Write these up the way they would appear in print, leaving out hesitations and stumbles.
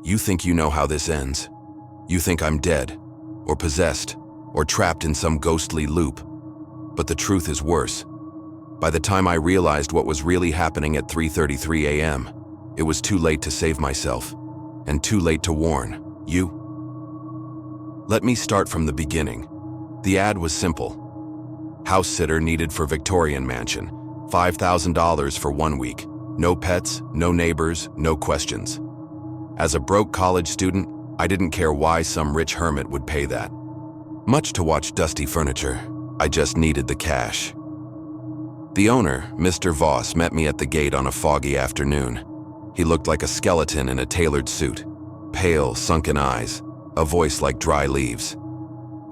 You think you know how this ends. You think I'm dead, or possessed, or trapped in some ghostly loop. But the truth is worse. By the time I realized what was really happening at 3:33 a.m., it was too late to save myself, and too late to warn you. Let me start from the beginning. The ad was simple. House sitter needed for Victorian mansion, $5,000 for 1 week. No pets, no neighbors, no questions. As a broke college student, I didn't care why some rich hermit would pay that. Much to watch dusty furniture, I just needed the cash. The owner, Mr. Voss, met me at the gate on a foggy afternoon. He looked like a skeleton in a tailored suit, pale, sunken eyes, a voice like dry leaves.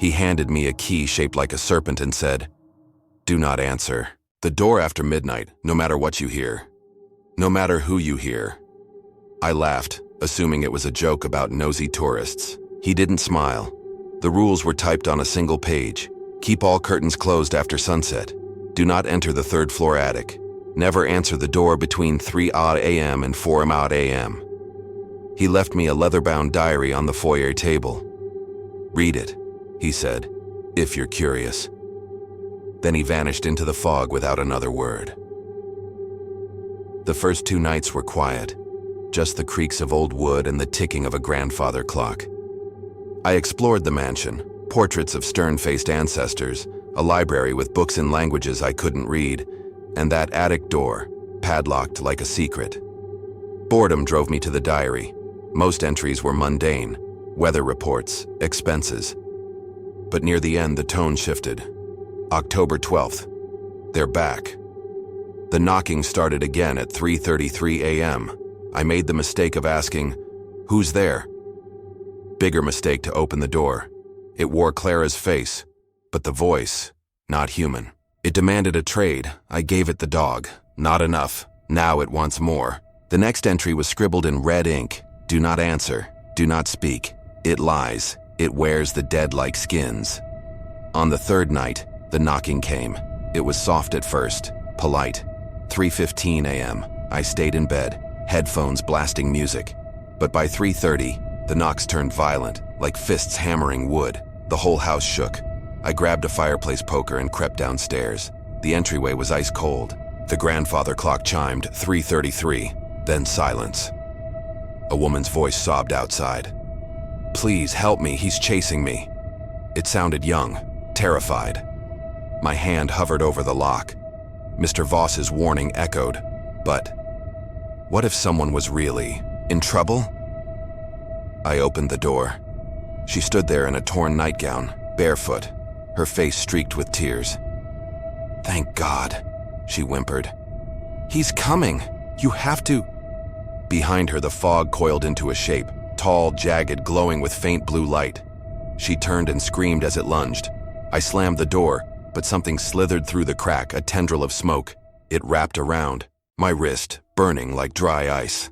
He handed me a key shaped like a serpent and said, "Do not answer. The door after midnight, no matter what you hear. No matter who you hear." I laughed, assuming it was a joke about nosy tourists. He didn't smile. The rules were typed on a single page. Keep all curtains closed after sunset. Do not enter the third-floor attic. Never answer the door between 3 a.m. and 4 a.m. He left me a leather-bound diary on the foyer table. "Read it," he said, "if you're curious." Then he vanished into the fog without another word. The first 2 nights were quiet, just the creaks of old wood and the ticking of a grandfather clock. I explored the mansion, portraits of stern-faced ancestors, a library with books in languages I couldn't read, and that attic door, padlocked like a secret. Boredom drove me to the diary. Most entries were mundane, weather reports, expenses. But near the end, the tone shifted. October 12th. They're back. The knocking started again at 3:33 a.m. I made the mistake of asking, "Who's there?" Bigger mistake to open the door. It wore Clara's face, but the voice, not human. It demanded a trade. I gave it the dog. Not enough. Now it wants more. The next entry was scribbled in red ink. "Do not answer. Do not speak. It lies. It wears the dead like skins." On the third night, the knocking came. It was soft at first, polite. 3:15 a.m. I stayed in bed, headphones blasting music. But by 3:30, the knocks turned violent, like fists hammering wood. The whole house shook. I grabbed a fireplace poker and crept downstairs. The entryway was ice cold. The grandfather clock chimed 3:33, then silence. A woman's voice sobbed outside. "Please help me, he's chasing me." It sounded young, terrified. My hand hovered over the lock. Mr. Voss's warning echoed, but what if someone was really in trouble? I opened the door. She stood there in a torn nightgown, barefoot, her face streaked with tears. "Thank God," she whimpered. "He's coming. You have to." Behind her, the fog coiled into a shape, tall, jagged, glowing with faint blue light. She turned and screamed as it lunged. I slammed the door, but something slithered through the crack, a tendril of smoke. It wrapped around my wrist, burning like dry ice.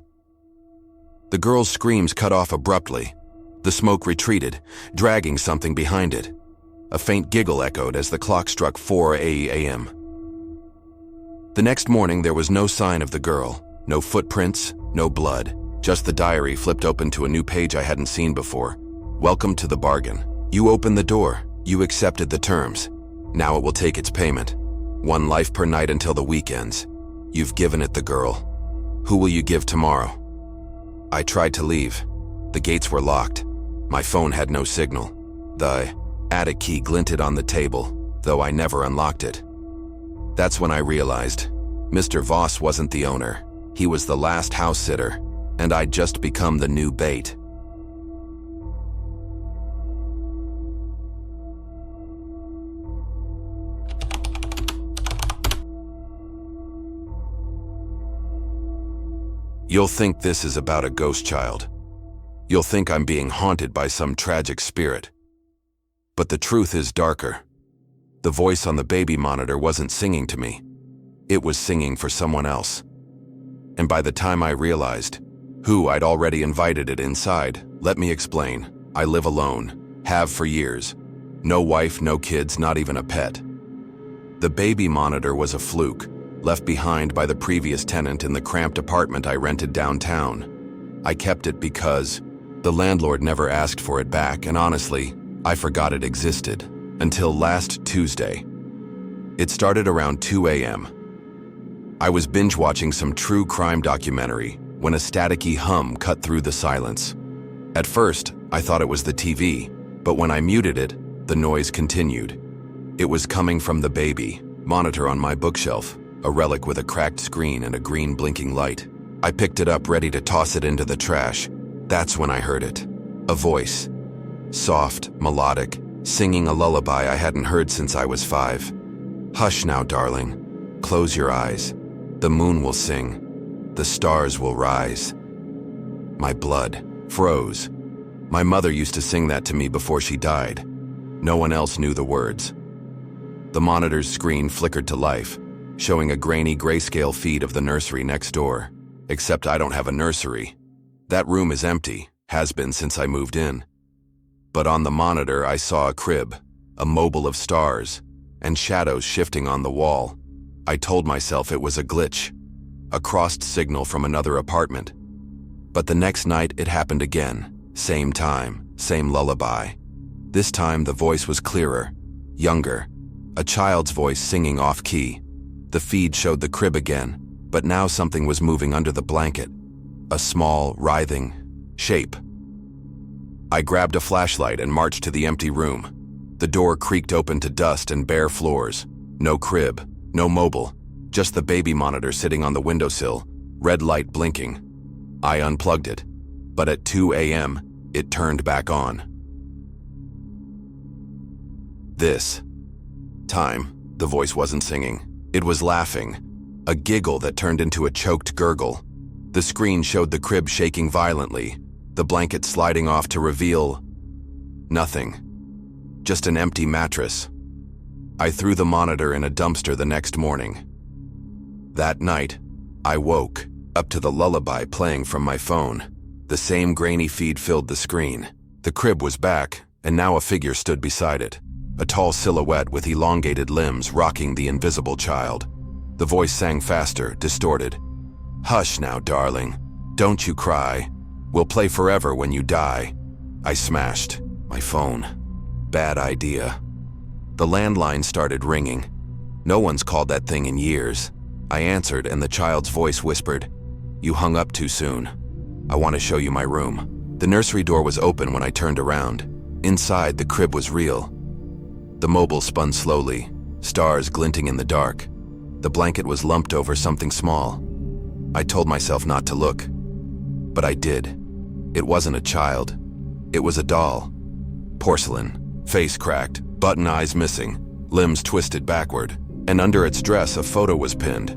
The girl's screams cut off abruptly. The smoke retreated, dragging something behind it. A faint giggle echoed as the clock struck 4 a.m. The next morning, there was no sign of the girl. No footprints, no blood. Just the diary flipped open to a new page I hadn't seen before. "Welcome to the bargain. You opened the door. You accepted the terms. Now it will take its payment. 1 life per night until the weekends. You've given it the girl. Who will you give tomorrow?" I tried to leave. The gates were locked. My phone had no signal. The attic key glinted on the table, though I never unlocked it. That's when I realized Mr. Voss wasn't the owner. He was the last house sitter, and I'd just become the new bait. You'll think this is about a ghost child. You'll think I'm being haunted by some tragic spirit. But the truth is darker. The voice on the baby monitor wasn't singing to me. It was singing for someone else. And by the time I realized who I'd already invited it inside, let me explain. I live alone, have for years. No wife, no kids, not even a pet. The baby monitor was a fluke, left behind by the previous tenant in the cramped apartment I rented downtown. I kept it because The landlord never asked for it back, and honestly, I forgot it existed until last Tuesday. It started around 2 a.m. I was binge-watching some true crime documentary when a staticky hum cut through the silence. At first, I thought it was the TV, but when I muted it, the noise continued. It was coming from the baby monitor on my bookshelf, a relic with a cracked screen and a green blinking light. I picked it up, ready to toss it into the trash. That's when I heard it. A voice. Soft, melodic, singing a lullaby I hadn't heard since I was 5. "Hush now, darling. Close your eyes. The moon will sing. The stars will rise." My blood froze. My mother used to sing that to me before she died. No one else knew the words. The monitor's screen flickered to life, showing a grainy grayscale feed of the nursery next door. Except I don't have a nursery. That room is empty, has been since I moved in. But on the monitor I saw a crib, a mobile of stars, and shadows shifting on the wall. I told myself it was a glitch, a crossed signal from another apartment. But the next night it happened again, same time, same lullaby. This time the voice was clearer, younger, a child's voice singing off-key. The feed showed the crib again, but now something was moving under the blanket, a small, writhing shape. I grabbed a flashlight and marched to the empty room. The door creaked open to dust and bare floors. No crib, no mobile, just the baby monitor sitting on the windowsill, red light blinking. I unplugged it, but at 2 a.m., it turned back on. This time, the voice wasn't singing. It was laughing, a giggle that turned into a choked gurgle. The screen showed the crib shaking violently, the blanket sliding off to reveal nothing, just an empty mattress. I threw the monitor in a dumpster the next morning. That night, I woke up to the lullaby playing from my phone. The same grainy feed filled the screen. The crib was back, and now a figure stood beside it, a tall silhouette with elongated limbs rocking the invisible child. The voice sang faster, distorted. "Hush now, darling. Don't you cry. We'll play forever when you die." I smashed my phone. Bad idea. The landline started ringing. No one's called that thing in years. I answered, and the child's voice whispered, "You hung up too soon. I want to show you my room." The nursery door was open when I turned around. Inside, the crib was real. The mobile spun slowly, stars glinting in the dark. The blanket was lumped over something small. I told myself not to look, but I did. It wasn't a child. It was a doll. Porcelain, face cracked, button eyes missing, limbs twisted backward, and under its dress a photo was pinned.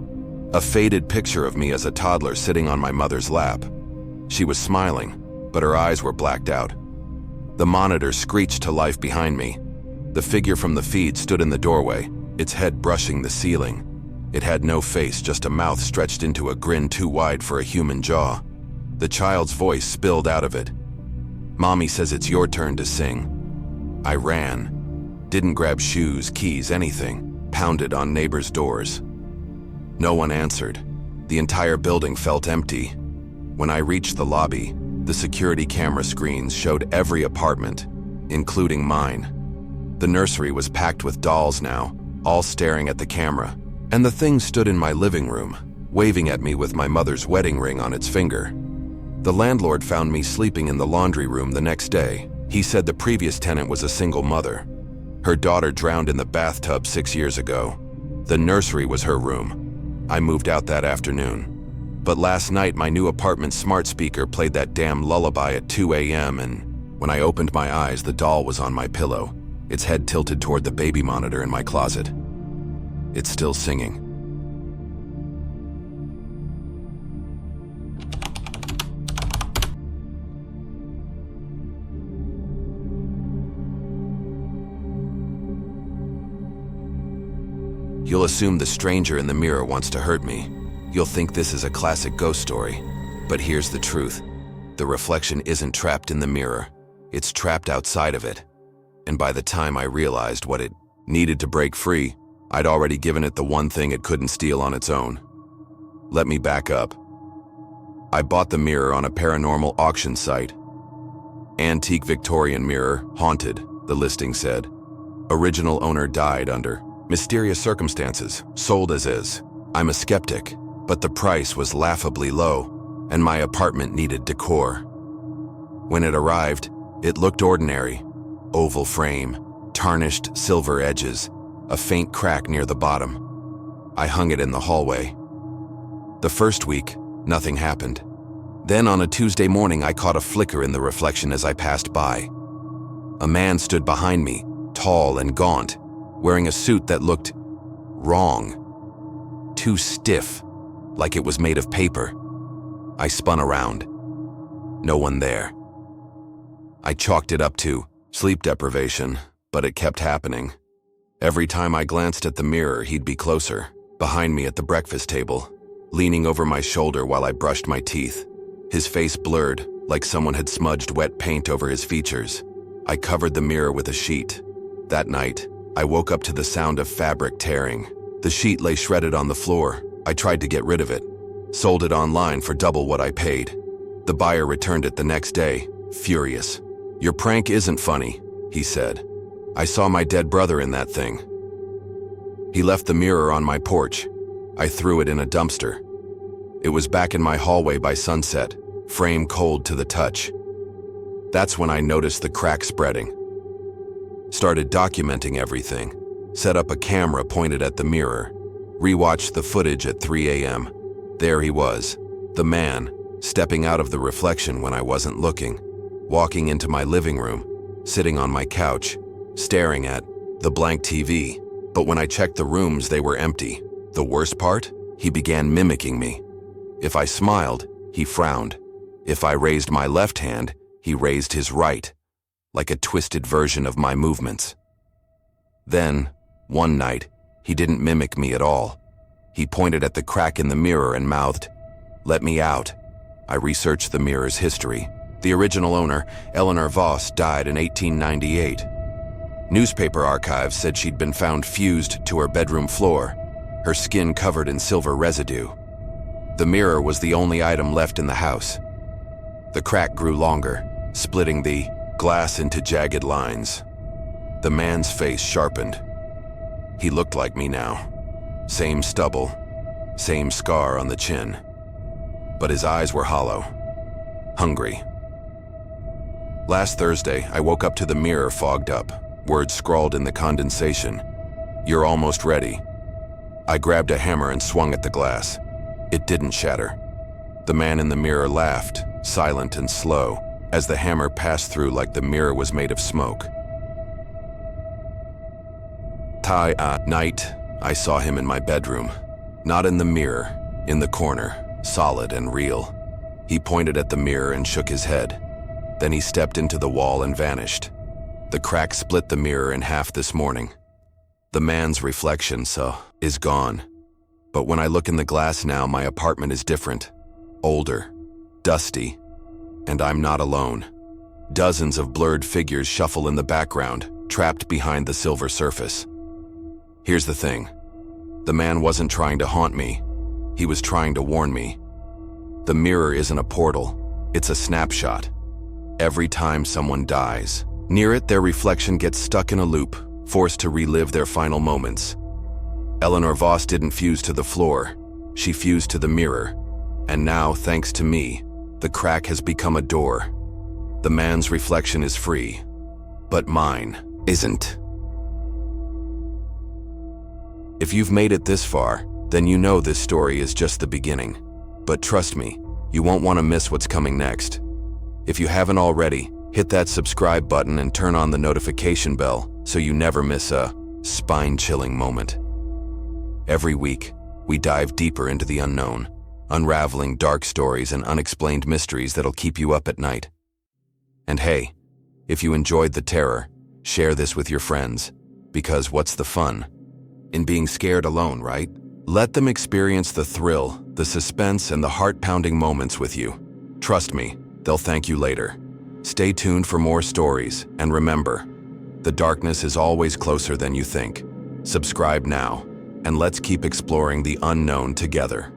A faded picture of me as a toddler sitting on my mother's lap. She was smiling, but her eyes were blacked out. The monitor screeched to life behind me. The figure from the feed stood in the doorway, its head brushing the ceiling. It had no face, just a mouth stretched into a grin too wide for a human jaw. The child's voice spilled out of it. "Mommy says it's your turn to sing." I ran. Didn't grab shoes, keys, anything. Pounded on neighbors' doors. No one answered. The entire building felt empty. When I reached the lobby, the security camera screens showed every apartment, including mine. The nursery was packed with dolls now, all staring at the camera. And the thing stood in my living room, waving at me with my mother's wedding ring on its finger. The landlord found me sleeping in the laundry room the next day. He said the previous tenant was a single mother. Her daughter drowned in the bathtub 6 years ago. The nursery was her room. I moved out that afternoon. But last night, my new apartment smart speaker played that damn lullaby at 2 a.m. and when I opened my eyes, the doll was on my pillow, its head tilted toward the baby monitor in my closet. It's still singing. You'll assume the stranger in the mirror wants to hurt me. You'll think this is a classic ghost story. But here's the truth. The reflection isn't trapped in the mirror. It's trapped outside of it. And by the time I realized what it needed to break free, I'd already given it the one thing it couldn't steal on its own. Let me back up. I bought the mirror on a paranormal auction site. Antique Victorian mirror, haunted, the listing said. Original owner died under mysterious circumstances, sold as is. I'm a skeptic, but the price was laughably low, and my apartment needed decor. When it arrived, it looked ordinary. Oval frame, tarnished silver edges, a faint crack near the bottom. I hung it in the hallway. The first week, nothing happened. Then on a Tuesday morning, I caught a flicker in the reflection as I passed by. A man stood behind me, tall and gaunt, wearing a suit that looked wrong. Too stiff, like it was made of paper. I spun around. No one there. I chalked it up to sleep deprivation, but it kept happening. Every time I glanced at the mirror, he'd be closer, behind me at the breakfast table, leaning over my shoulder while I brushed my teeth. His face blurred, like someone had smudged wet paint over his features. I covered the mirror with a sheet. That night, I woke up to the sound of fabric tearing. The sheet lay shredded on the floor. I tried to get rid of it. Sold it online for double what I paid. The buyer returned it the next day, furious. "Your prank isn't funny," he said. "I saw my dead brother in that thing." He left the mirror on my porch. I threw it in a dumpster. It was back in my hallway by sunset, frame cold to the touch. That's when I noticed the crack spreading. Started documenting everything. Set up a camera pointed at the mirror. Rewatched the footage at 3 a.m. There he was, the man, stepping out of the reflection when I wasn't looking, walking into my living room, sitting on my couch, staring at the blank TV. But when I checked the rooms, they were empty. The worst part? He began mimicking me. If I smiled, he frowned. If I raised my left hand, he raised his right, like a twisted version of my movements. Then, one night, he didn't mimic me at all. He pointed at the crack in the mirror and mouthed, "Let me out." I researched the mirror's history. The original owner, Eleanor Voss, died in 1898. Newspaper archives said she'd been found fused to her bedroom floor, her skin covered in silver residue. The mirror was the only item left in the house. The crack grew longer, splitting the glass into jagged lines. The man's face sharpened. He looked like me now. Same stubble, same scar on the chin. But his eyes were hollow, hungry. Last Thursday, I woke up to the mirror fogged up, words scrawled in the condensation. "You're almost ready." I grabbed a hammer and swung at the glass. It didn't shatter. The man in the mirror laughed, silent and slow, as the hammer passed through like the mirror was made of smoke. Night, I saw him in my bedroom. Not in the mirror, in the corner, solid and real. He pointed at the mirror and shook his head. Then he stepped into the wall and vanished. The crack split the mirror in half this morning. The man's reflection, is gone. But when I look in the glass now, my apartment is different. Older, dusty, and I'm not alone. Dozens of blurred figures shuffle in the background, trapped behind the silver surface. Here's the thing. The man wasn't trying to haunt me. He was trying to warn me. The mirror isn't a portal. It's a snapshot. Every time someone dies, near it their reflection gets stuck in a loop, forced to relive their final moments. Eleanor Voss didn't fuse to the floor. She fused to the mirror. And now, thanks to me, the crack has become a door. The man's reflection is free, but mine isn't. If you've made it this far, then you know this story is just the beginning. But trust me, you won't want to miss what's coming next. If you haven't already, hit that subscribe button and turn on the notification bell so you never miss a spine-chilling moment. Every week, we dive deeper into the unknown, unraveling dark stories and unexplained mysteries that'll keep you up at night. And hey, if you enjoyed the terror, share this with your friends, because what's the fun in being scared alone, right? Let them experience the thrill, the suspense, and the heart-pounding moments with you. Trust me, they'll thank you later. Stay tuned for more stories, and remember, the darkness is always closer than you think. Subscribe now, and let's keep exploring the unknown together.